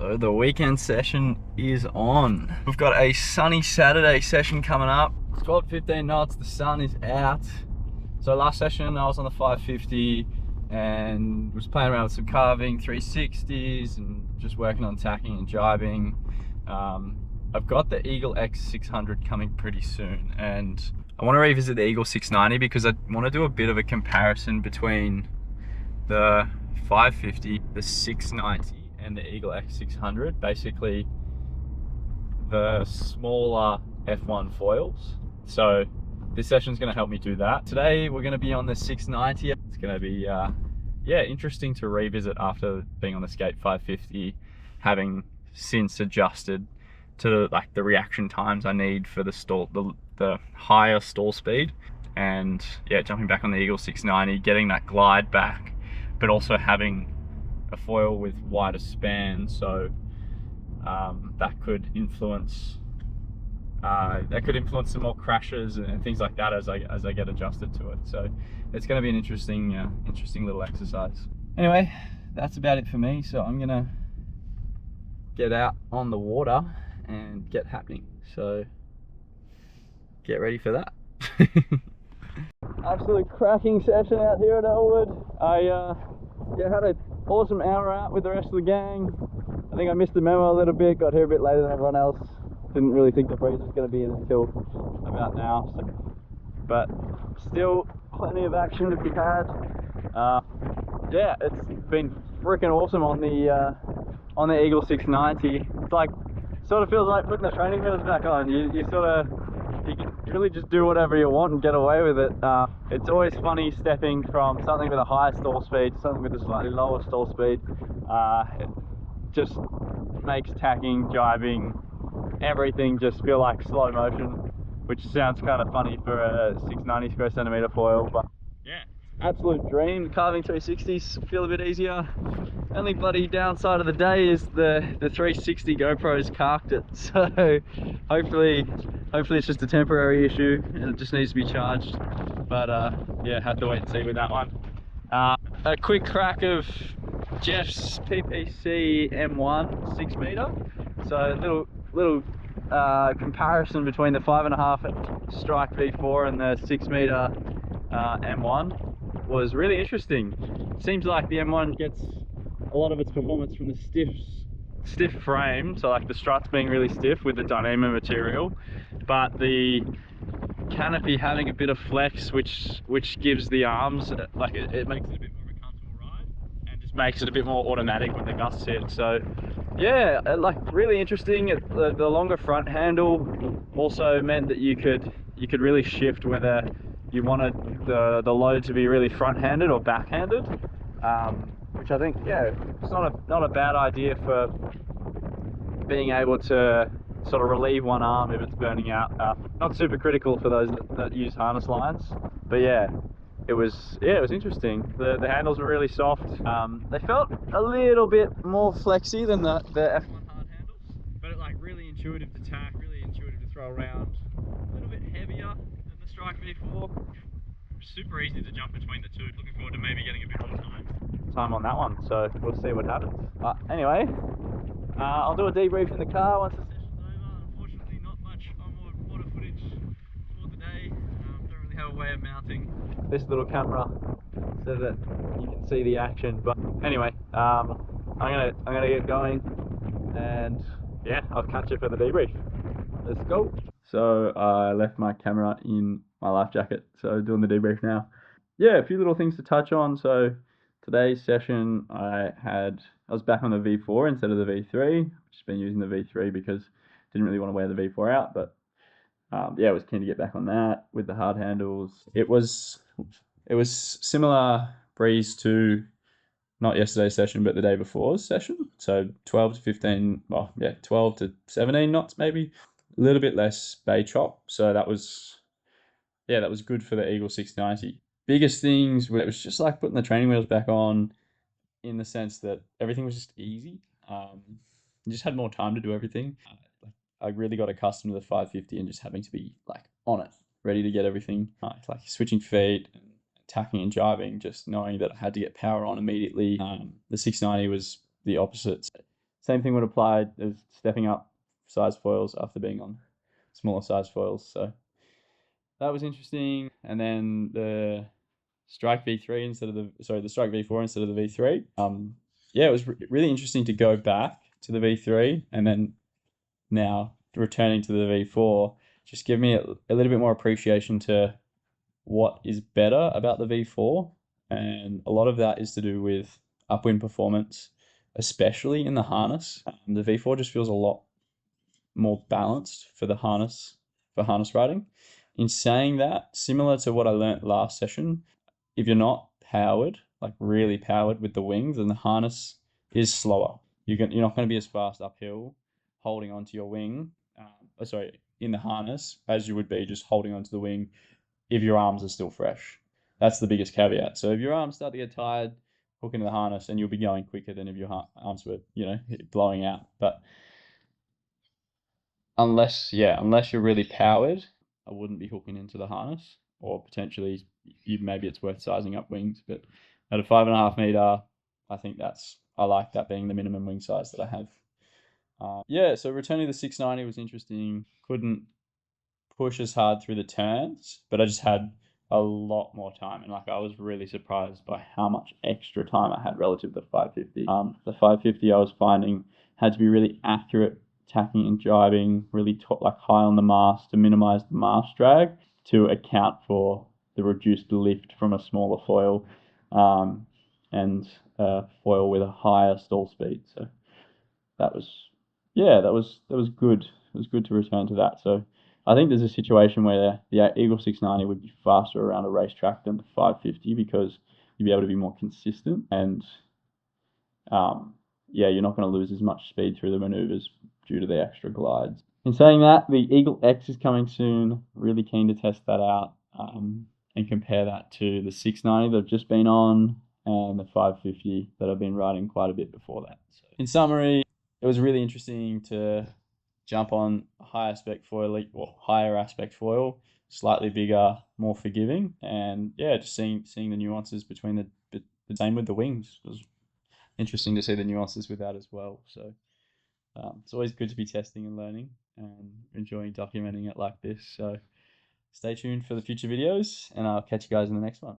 So the weekend session is on. We've got a sunny Saturday session coming up. It's 12-15 knots, the sun is out. So last session I was on the 550 and was playing around with some carving, 360s, and just working on tacking and jibing. I've got the Eagle X600 coming pretty soon, and I want to revisit the Eagle 690 because I want to do a bit of a comparison between the 550, the 690, and the Eagle X600. Basically, the smaller F1 foils. So this session is going to help me do that. Today we're going to be on the 690. It's going to be yeah, interesting to revisit after being on the Skate 550, having since adjusted to like the reaction times I need for the stall, the higher stall speed, and yeah, jumping back on the Eagle 690, getting that glide back, but also having a foil with wider span, so that could influence some more crashes and things like that as I get adjusted to it. So it's going to be an interesting little exercise. Anyway, that's about it for me. So I'm gonna get out on the water and get happening. So get ready for that. Absolute cracking session out here at Elwood. I had an awesome hour out with the rest of the gang. I think I missed the memo a little bit, got here a bit later than everyone else. Didn't really think the breeze was going to be in until about now. So, but still plenty of action to be had. Yeah, it's been freaking awesome on the Eagle 690. It's like, sort of feels like putting the training wheels back on. You can really just do whatever you want and get away with it. It's always funny stepping from something with a higher stall speed to something with a slightly lower stall speed. It just makes tacking, jibing, everything just feel like slow motion, which sounds kind of funny for a 690 square centimeter foil, but yeah, absolute dream. The carving 360s feel a bit easier. Only bloody downside of the day is the 360 GoPro's carked it, so hopefully it's just a temporary issue and it just needs to be charged. But yeah, have to wait and see with that one. A quick crack of Jeff's PPC M1 6 meter. So little comparison between the 5.5 Strike V4 and the 6 meter M1 was really interesting. Seems like the M1 gets a lot of its performance from the stiff frame, so like the struts being really stiff with the dynamo material, but the canopy having a bit of flex, which gives the arms, like it makes it a bit more of a comfortable ride and just makes it a bit more automatic when the gusts hit. So yeah, like really interesting. The longer front handle also meant that you could really shift whether you wanted the load to be really front-handed or back-handed, which I think, yeah, it's not a bad idea for being able to sort of relieve one arm if it's burning out. Not super critical for those that use harness lines, but yeah, it was interesting. The handles were really soft. They felt a little bit more flexy than the F1 hard handles, but it like really intuitive to tack, really intuitive to throw around. A little bit heavier than the Strike V4. Super easy to jump between the two. Looking forward to maybe getting a bit more time on that one, so we'll see what happens. Anyway, I'll do a debrief in the car once the session's over. Unfortunately, not much onboard water footage for the day. Don't really have a way of mounting this little camera so that you can see the action. But anyway, I'm gonna get going, and yeah, I'll catch you for the debrief. Let's go. So I left my camera in my life jacket, so doing the debrief now. Yeah, a few little things to touch on. So today's session, I was back on the V4 instead of the V3. Just been using the V3 because I didn't really want to wear the V4 out, but yeah, I was keen to get back on that with the hard handles. It was similar breeze to not yesterday's session, but the day before's session. So 12 to 15, well, yeah, 12 to 17 knots maybe. A little bit less bay chop. So that was good for the Eagle 690. Biggest things, it was just like putting the training wheels back on, in the sense that everything was just easy. You just had more time to do everything. I really got accustomed to the 550 and just having to be like on it, ready to get everything, like switching feet and tacking and jiving, just knowing that I had to get power on immediately. The 690 was the opposite. same thing would apply as stepping up size foils after being on smaller size foils. So that was interesting. And then the Strike V3 instead of the Strike V4 instead of the V3. Yeah, it was really interesting to go back to the V3 and then now returning to the V4. Just give me a little bit more appreciation to what is better about the V4, and a lot of that is to do with upwind performance, especially in the harness. The V4 just feels a lot more balanced for the harness riding. In saying that, similar to what I learnt last session, if you're not powered, like really powered with the wings, then the harness is slower. You're not going to be as fast uphill holding onto your wing, in the harness as you would be just holding onto the wing if your arms are still fresh. That's the biggest caveat. So if your arms start to get tired, hook into the harness, and you'll be going quicker than if your arms were, blowing out. But unless you're really powered, I wouldn't be hooking into the harness, or potentially maybe it's worth sizing up wings. But at a 5.5 meter, I like that being the minimum wing size that I have. So returning to the 690 was interesting. Couldn't push as hard through the turns, but I just had a lot more time, and I was really surprised by how much extra time I had relative to the 550. The 550 I was finding had to be really accurate tacking and jibing, really high on the mast to minimize the mast drag to account for the reduced lift from a smaller foil, and a foil with a higher stall speed. So that was good. It was good to return to that. So I think there's a situation where the Eagle 690 would be faster around a racetrack than the 550 because you'd be able to be more consistent, and you're not going to lose as much speed through the maneuvers due to the extra glides. In saying that, the Eagle X is coming soon. Really keen to test that out, and compare that to the 690 that I've just been on and the 550 that I've been riding quite a bit before that. So in summary, it was really interesting to jump on a higher aspect foil, slightly bigger, more forgiving, and just seeing the nuances between the same with the wings. It was interesting to see the nuances with that as well. So it's always good to be testing and learning and enjoying documenting it like this. So stay tuned for the future videos, and I'll catch you guys in the next one.